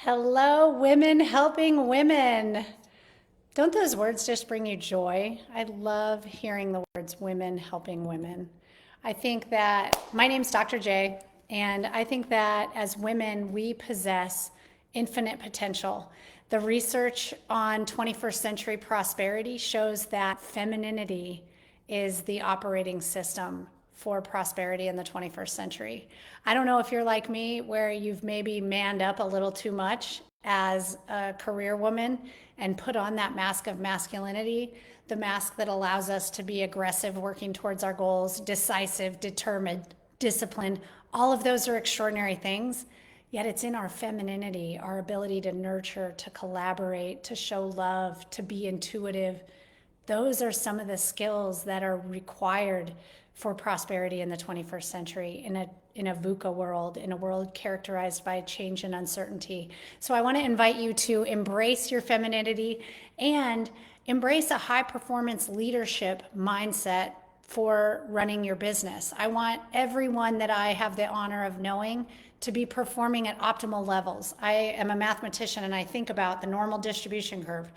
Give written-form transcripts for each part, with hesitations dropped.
Hello, women helping women. Don't those words just bring you joy? I love hearing the words women helping women. I think that my name's Dr. J, and I think that as women, we possess infinite potential. The research on 21st century prosperity shows that femininity is the operating system for prosperity in the 21st century. I don't know if you're like me, where you've maybe manned up a little too much as a career woman and put on that mask of masculinity, the mask that allows us to be aggressive, working towards our goals, decisive, determined, disciplined. All of those are extraordinary things. Yet it's in our femininity, our ability to nurture, to collaborate, to show love, to be intuitive. Those are some of the skills that are required for prosperity in the 21st century in a VUCA world, in a world characterized by change and uncertainty. So I want to invite you to embrace your femininity and embrace a high performance leadership mindset for running your business. I want everyone that I have the honor of knowing to be performing at optimal levels. I am a mathematician and I think about the normal distribution curve.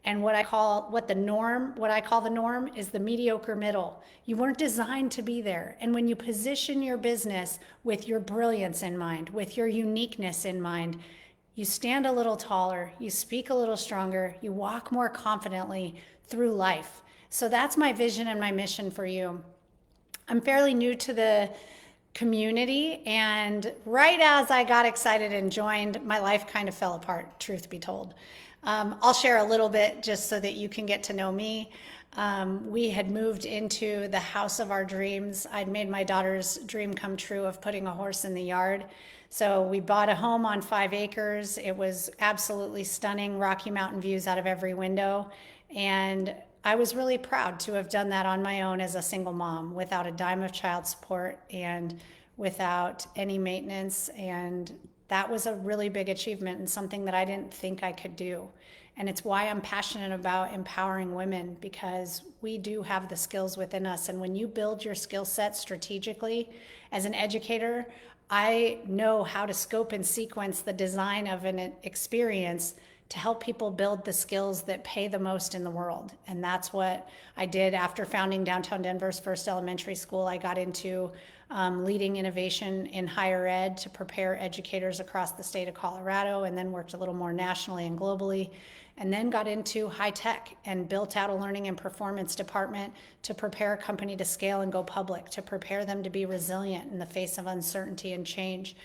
And what I call the norm is the mediocre middle. You weren't designed to be there. And when you position your business with your brilliance in mind, with your uniqueness in mind, you stand a little taller, you speak a little stronger, you walk more confidently through life. So that's my vision and my mission for you. I'm fairly new to the community, and right as I got excited and joined, my life kind of fell apart, truth be told. I'll share a little bit just so that you can get to know me. We had moved into the house of our dreams. I'd made my daughter's dream come true of putting a horse in the yard. So we bought a home on 5 acres. It was absolutely stunning, Rocky Mountain views out of every window. And I was really proud to have done that on my own as a single mom without a dime of child support and without any maintenance. And that was a really big achievement and something that I didn't think I could do. And it's why I'm passionate about empowering women, because we do have the skills within us. And when you build your skill set strategically as an educator, I know how to scope and sequence the design of an experience to help people build the skills that pay the most in the world. And that's what I did after founding Downtown Denver's first elementary school. I got into leading innovation in higher ed to prepare educators across the state of Colorado, and then worked a little more nationally and globally, and then got into high tech and built out a learning and performance department to prepare a company to scale and go public, to prepare them to be resilient in the face of uncertainty and change.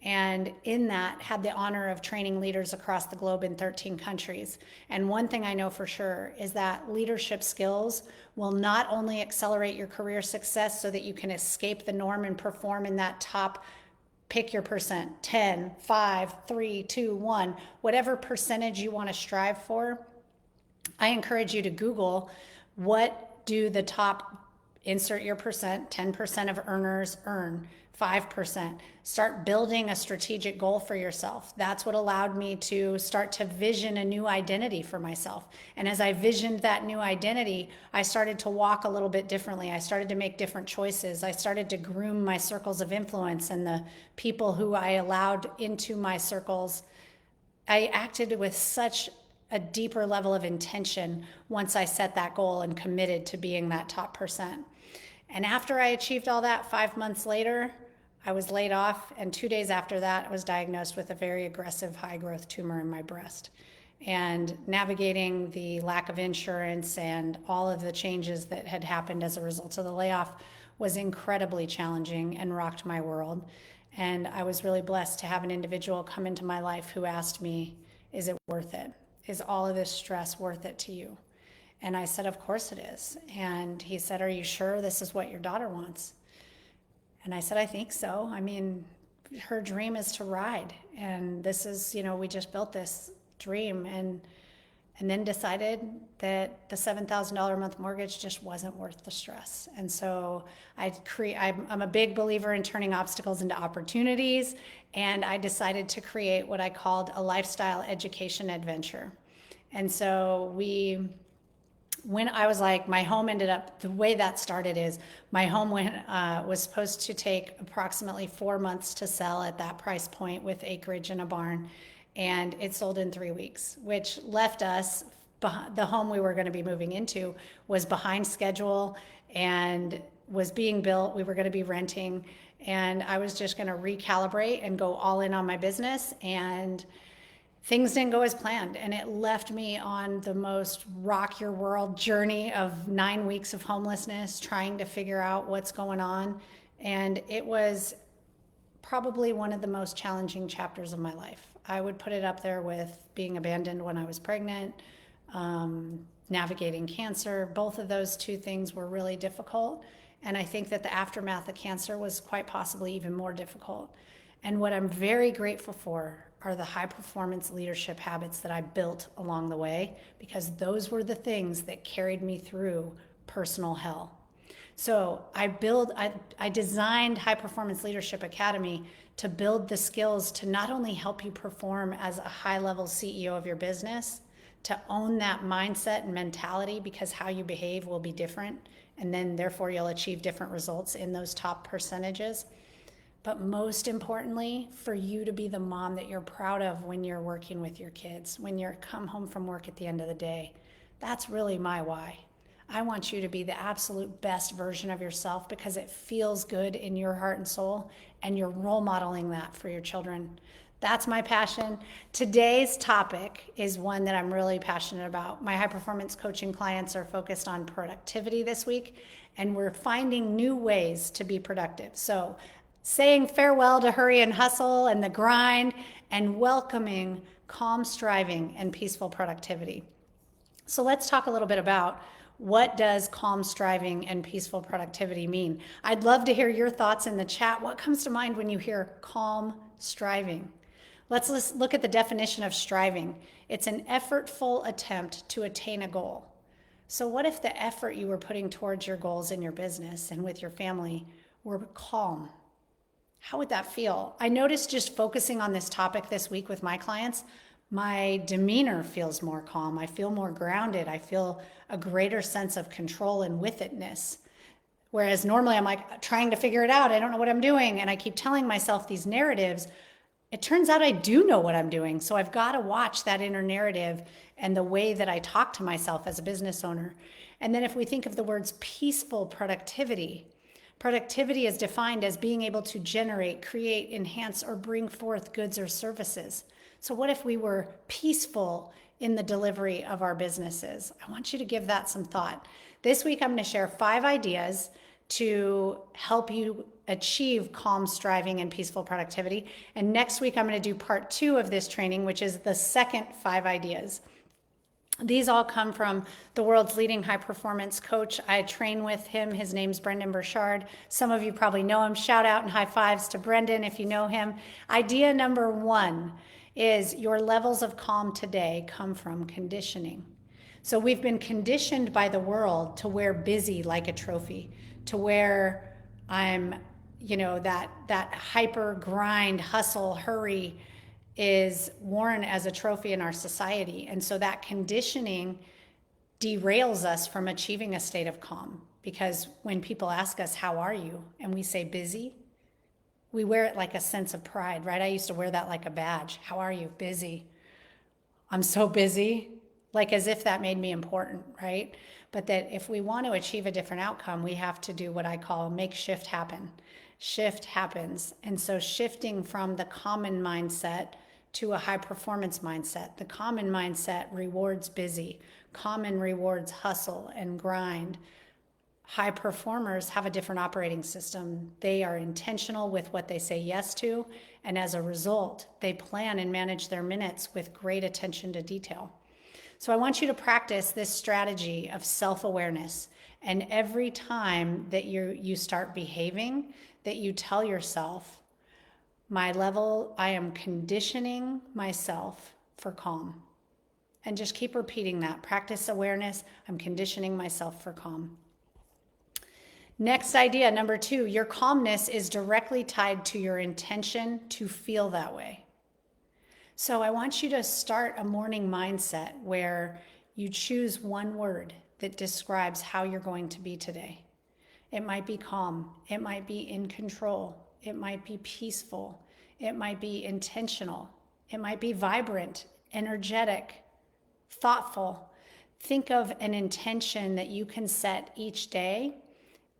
And in that, had the honor of training leaders across the globe in 13 countries. And one thing I know for sure is that leadership skills will not only accelerate your career success so that you can escape the norm and perform in that top, pick your percent, 10, 5, 3, 2, 1, whatever percentage you want to strive for. I encourage you to Google, what do the top, insert your percent, 10% of earners earn, 5%. Start building a strategic goal for yourself. That's what allowed me to start to vision a new identity for myself. And as I visioned that new identity, I started to walk a little bit differently. I started to make different choices. I started to groom my circles of influence and the people who I allowed into my circles. I acted with such a deeper level of intention once I set that goal and committed to being that top percent. And after I achieved all that, 5 months later, I was laid off, and 2 days after that, I was diagnosed with a very aggressive high-growth tumor in my breast. And navigating the lack of insurance and all of the changes that had happened as a result of the layoff was incredibly challenging and rocked my world. And I was really blessed to have an individual come into my life who asked me, is it worth it? Is all of this stress worth it to you? And I said, of course it is. And he said, are you sure this is what your daughter wants? And I said, I think so. I mean, her dream is to ride. And this is, we just built this dream, and then decided that the $7,000 a month mortgage just wasn't worth the stress. And so I'm a big believer in turning obstacles into opportunities. And I decided to create what I called a lifestyle education adventure. And so when I was like, my home ended up, the way that started is my home was supposed to take approximately 4 months to sell at that price point with acreage and a barn. and it sold in 3 weeks, which left us, the home we were going to be moving into was behind schedule and was being built. We were going to be renting, and I was just going to recalibrate and go all in on my business, and things didn't go as planned, and it left me on the most rock your world journey of 9 weeks of homelessness, trying to figure out what's going on. And it was probably one of the most challenging chapters of my life. I would put it up there with being abandoned when I was pregnant, navigating cancer. Both of those two things were really difficult. And I think that the aftermath of cancer was quite possibly even more difficult. And what I'm very grateful for are the high performance leadership habits that I built along the way, because those were the things that carried me through personal hell. So I designed High Performance Leadership Academy to build the skills to not only help you perform as a high level CEO of your business, to own that mindset and mentality, because how you behave will be different, and then therefore you'll achieve different results in those top percentages. But most importantly, for you to be the mom that you're proud of when you're working with your kids, when you come home from work at the end of the day. That's really my why. I want you to be the absolute best version of yourself, because it feels good in your heart and soul, and you're role modeling that for your children. That's my passion. Today's topic is one that I'm really passionate about. My high performance coaching clients are focused on productivity this week, and we're finding new ways to be productive. So saying farewell to hurry and hustle and the grind, and welcoming calm striving and peaceful productivity. So let's talk a little bit about what does calm striving and peaceful productivity mean. I'd love to hear your thoughts in the chat. What comes to mind when you hear calm striving? Let's look at the definition of striving. It's an effortful attempt to attain a goal. So what if the effort you were putting towards your goals in your business and with your family were calm? How would that feel? I noticed just focusing on this topic this week with my clients, my demeanor feels more calm. I feel more grounded. I feel a greater sense of control and with itness. Whereas normally I'm like trying to figure it out. I don't know what I'm doing. And I keep telling myself these narratives. It turns out I do know what I'm doing. So I've got to watch that inner narrative and the way that I talk to myself as a business owner. And then if we think of the words peaceful productivity, productivity is defined as being able to generate, create, enhance, or bring forth goods or services. So what if we were peaceful in the delivery of our businesses? I want you to give that some thought. This week, I'm going to share 5 ideas to help you achieve calm striving and peaceful productivity. And next week, I'm going to do part 2 of this training, which is the second 5 ideas. These all come from the world's leading high performance coach. I train with him. His name's Brendon Burchard. Some of you probably know him. Shout out and high fives to Brendon if you know him. Idea number 1 is your levels of calm today come from conditioning. So we've been conditioned by the world to wear busy like a trophy, to where I'm, that hyper grind, hustle, hurry is worn as a trophy in our society. And so that conditioning derails us from achieving a state of calm. Because when people ask us, how are you? And we say busy, we wear it like a sense of pride, right? I used to wear that like a badge. How are you? Busy. I'm so busy. Like as if that made me important, right? But that if we want to achieve a different outcome, we have to do what I call make shift happen. Shift happens. And so shifting from the common mindset to a high performance mindset. The common mindset rewards busy. Common rewards hustle and grind. High performers have a different operating system. They are intentional with what they say yes to, and as a result, they plan and manage their minutes with great attention to detail. So I want you to practice this strategy of self-awareness, and every time that you start behaving, that you tell yourself, I am conditioning myself for calm. And just keep repeating that. Practice awareness. I'm conditioning myself for calm. Next idea, number 2, your calmness is directly tied to your intention to feel that way. So I want you to start a morning mindset where you choose one word that describes how you're going to be today. It might be calm. It might be in control. It might be peaceful. It might be intentional. It might be vibrant, energetic, thoughtful. Think of an intention that you can set each day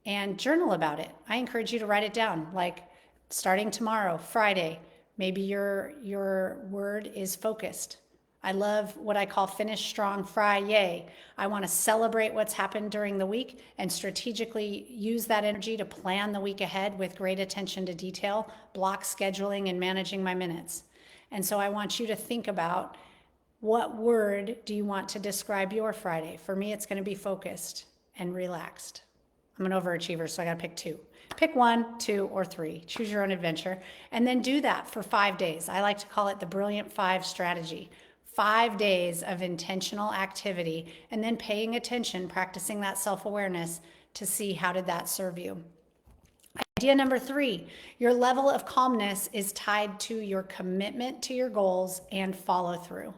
and journal about it. I encourage you to write it down, like starting tomorrow, Friday, maybe your word is focused. I love what I call finish strong, Friday. I want to celebrate what's happened during the week and strategically use that energy to plan the week ahead with great attention to detail, block scheduling, and managing my minutes. And so I want you to think about, what word do you want to describe your Friday? For me, it's going to be focused and relaxed. I'm an overachiever, so I got to pick two. Pick 1, 2, or 3. Choose your own adventure. And then do that for 5 days. I like to call it the Brilliant 5 strategy. 5 days of intentional activity and then paying attention, practicing that self-awareness to see how did that serve you. Idea number 3, your level of calmness is tied to your commitment to your goals and follow through.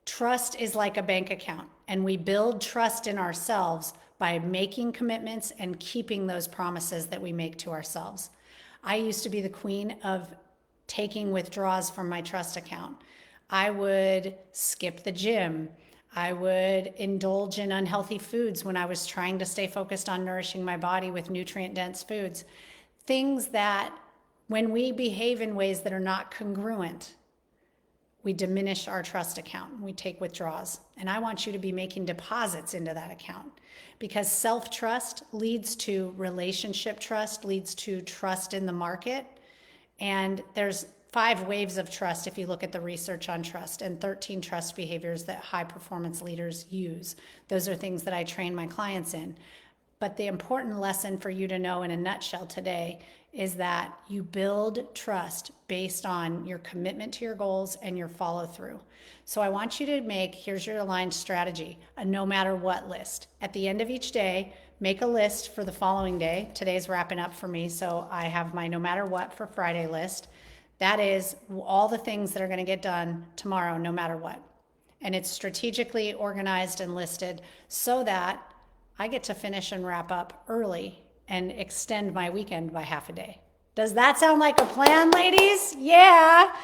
Trust is like a bank account, and we build trust in ourselves by making commitments and keeping those promises that we make to ourselves. I used to be the queen of taking withdrawals from my trust account. I would skip the gym. I would indulge in unhealthy foods when I was trying to stay focused on nourishing my body with nutrient-dense foods. Things that, when we behave in ways that are not congruent, we diminish our trust account. We take withdrawals. And I want you to be making deposits into that account, because self-trust leads to relationship trust, leads to trust in the market. And there's 5 waves of trust if you look at the research on trust, and 13 trust behaviors that high performance leaders use. Those are things that I train my clients in. But the important lesson for you to know in a nutshell today is that you build trust based on your commitment to your goals and your follow through. So I want you to make, here's your aligned strategy, a no matter what list. At the end of each day, make a list for the following day. Today's wrapping up for me, so I have my no matter what for Friday list. That is all the things that are going to get done tomorrow, no matter what. And it's strategically organized and listed so that I get to finish and wrap up early and extend my weekend by half a day. Does that sound like a plan, ladies? Yeah.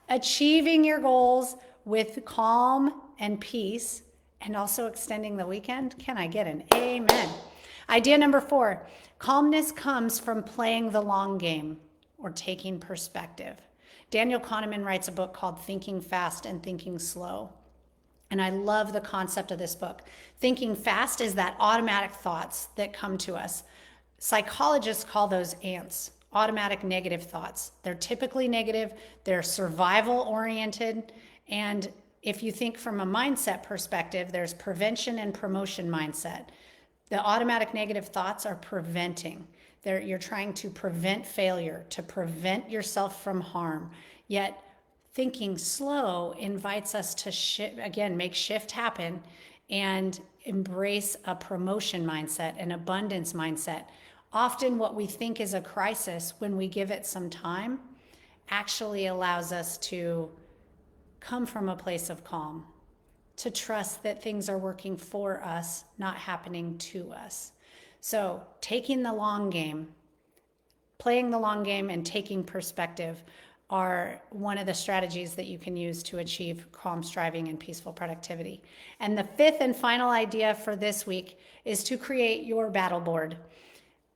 Achieving your goals with calm and peace, and also extending the weekend. Can I get an amen? Idea number 4, calmness comes from playing the long game or taking perspective. Daniel Kahneman writes a book called Thinking Fast and Thinking Slow. And I love the concept of this book. Thinking fast is that automatic thoughts that come to us. Psychologists call those ants, automatic negative thoughts. They're typically negative, they're survival oriented. And if you think from a mindset perspective, there's prevention and promotion mindset. The automatic negative thoughts are preventing. You're trying to prevent failure, to prevent yourself from harm. Yet thinking slow invites us to make shift happen and embrace a promotion mindset, an abundance mindset. Often what we think is a crisis, when we give it some time, actually allows us to come from a place of calm, to trust that things are working for us, not happening to us. So taking the long game, playing the long game, and taking perspective are one of the strategies that you can use to achieve calm striving and peaceful productivity. And the 5th and final idea for this week is to create your battle board.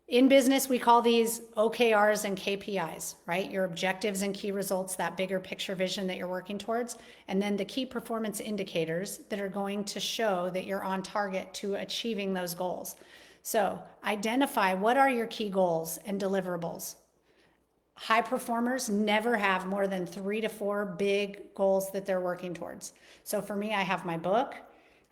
In business, we call these OKRs and KPIs, right? Your objectives and key results, that bigger picture vision that you're working towards, and then the key performance indicators that are going to show that you're on target to achieving those goals. So identify what are your key goals and deliverables. High performers never have more than 3 to 4 big goals that they're working towards. So for me, I have my book,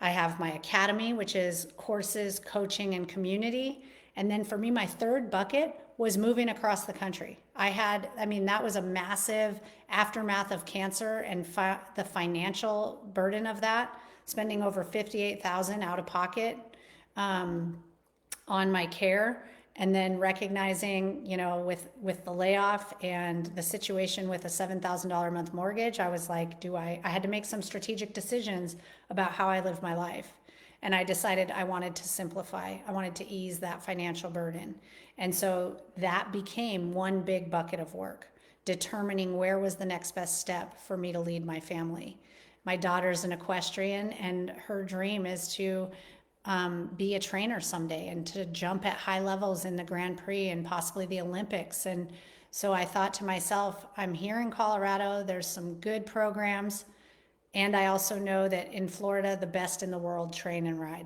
I have my academy, which is courses, coaching, and community. And then for me, my 3rd bucket was moving across the country. That was a massive aftermath of cancer and the financial burden of that, spending over $58,000 out of pocket on my care. And then recognizing, with the layoff and the situation with a $7,000 a month mortgage, I was like, I had to make some strategic decisions about how I live my life. And I decided I wanted to simplify. I wanted to ease that financial burden. And so that became one big bucket of work. determining where was the next best step for me to lead my family. My daughter's an equestrian, and her dream is to be a trainer someday and to jump at high levels in the Grand Prix and possibly the Olympics. And so I thought to myself, I'm here in Colorado, there's some good programs, and I also know that in Florida, the best in the world train and ride.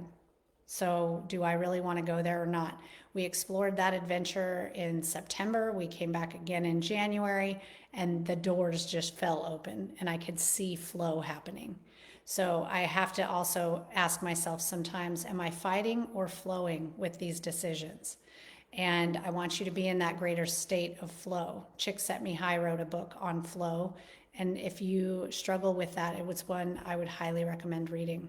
So do I really want to go there or not? We explored that adventure in September. We came back again in January, and the doors just fell open and I could see flow happening. So I have to also ask myself sometimes, am I fighting or flowing with these decisions? And I want you to be in that greater state of flow. Csikszentmihalyi wrote a book on flow. And if you struggle with that, it was one I would highly recommend reading.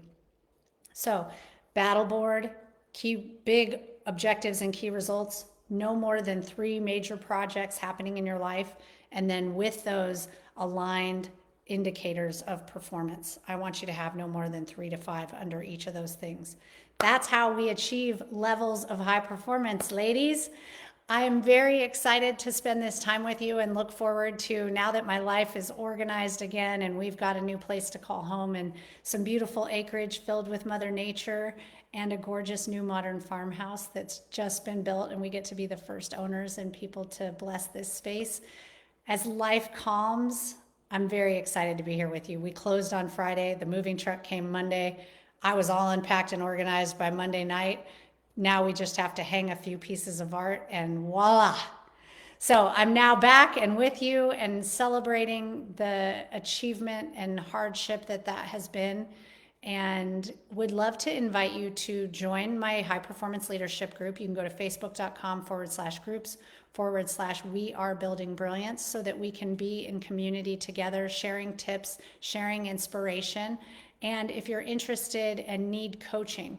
So battle board, key big objectives and key results, no more than 3 major projects happening in your life. And then with those aligned indicators of performance, I want you to have no more than 3 to 5 under each of those things. That's how we achieve levels of high performance, ladies. I am very excited to spend this time with you and look forward to, now that my life is organized again and we've got a new place to call home and some beautiful acreage filled with Mother Nature and a gorgeous new modern farmhouse that's just been built, and we get to be the first owners and people to bless this space. As life calms, I'm very excited to be here with you. We closed on Friday. The moving truck came Monday. I was all unpacked and organized by Monday night. Now we just have to hang a few pieces of art and voila. So I'm now back and with you and celebrating the achievement and hardship that has been, and would love to invite you to join my high performance leadership group. You can go to facebook.com/groups/we are building brilliance, so that we can be in community together, sharing tips, sharing inspiration. And if you're interested and need coaching,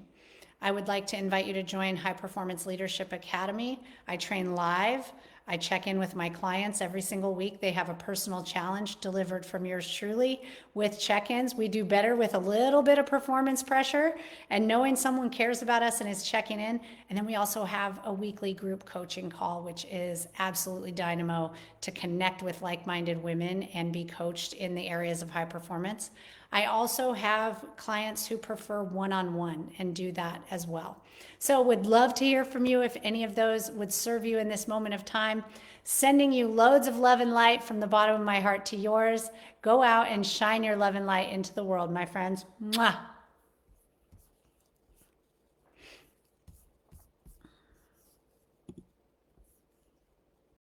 I would like to invite you to join High Performance Leadership Academy. I train live. I check in with my clients every single week. They have a personal challenge delivered from yours truly with check-ins. We do better with a little bit of performance pressure and knowing someone cares about us and is checking in. And then we also have a weekly group coaching call, which is absolutely dynamo to connect with like-minded women and be coached in the areas of high performance. I also have clients who prefer one-on-one and do that as well. So would love to hear from you if any of those would serve you in this moment of time. Sending you loads of love and light from the bottom of my heart to yours. Go out and shine your love and light into the world, my friends. Mwah.